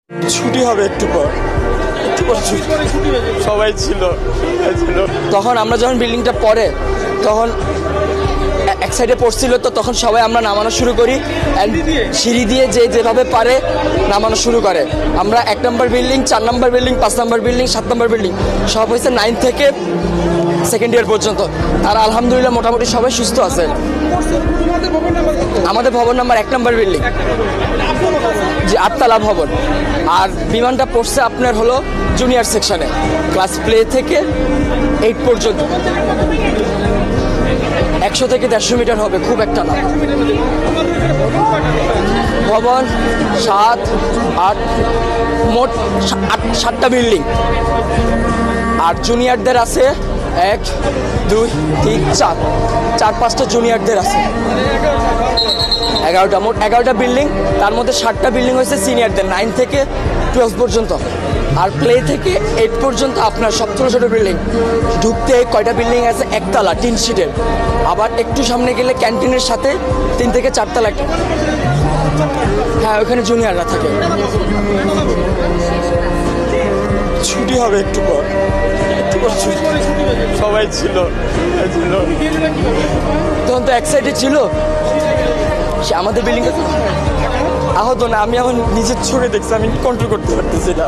ছুটি হবে একটু পর, সবাই ছিল। তখন আমরা যখন বিল্ডিংটা পড়ে তখন এক সাইডে পড়ছিল, তো তখন সবাই আমরা নামানো শুরু করি। সিঁড়ি দিয়ে যেভাবে পারে নামানো শুরু করে। আমরা 1 নম্বর বিল্ডিং, 4 নম্বর বিল্ডিং, 5 নম্বর বিল্ডিং, 7 নম্বর বিল্ডিং সব হয়েছে 9 থেকে সেকেন্ড ইয়ার পর্যন্ত। আর আলহামদুলিল্লাহ মোটামুটি সবাই সুস্থ আছে। আমাদের ভবন নাম্বার 1 নম্বর বিল্ডিং, যে 8তলা ভবন। আর বিমানটা পড়ছে আপনার হলো জুনিয়র সেকশনে, ক্লাস প্লে থেকে 8 পর্যন্ত। 100 থেকে 150 মিটার হবে, খুব একটা না। ভবন 7, 8, মোট 7টা বিল্ডিং। আর জুনিয়রদের আছে 1, 2, 3, 4-5টা জুনিয়রদের আছে। 11টা, মোট 11টা বিল্ডিং। তার মধ্যে 7টা বিল্ডিং হয়েছে সিনিয়রদের, 9 থেকে 12 পর্যন্ত। আর প্লে থেকে 8 পর্যন্ত আপনার সব ছোটো ছোটো বিল্ডিং। ঢুকতে কয়টা বিল্ডিং আছে, 1তলা টিন শিটের। আবার একটু সামনে গেলে ক্যান্টিনের সাথে 3 থেকে 4 তলা। হ্যাঁ, ওখানে জুনিয়ররা থাকে। ছুটি হবে একটু পর, সবাই ছিল। তখন তো এক সাইডে ছিল, সে আমাদের বিল্ডিং আহত না। আমি আমার নিজের চোখে দেখছি, আমি কন্ট্রোল করতে পারতেছি না।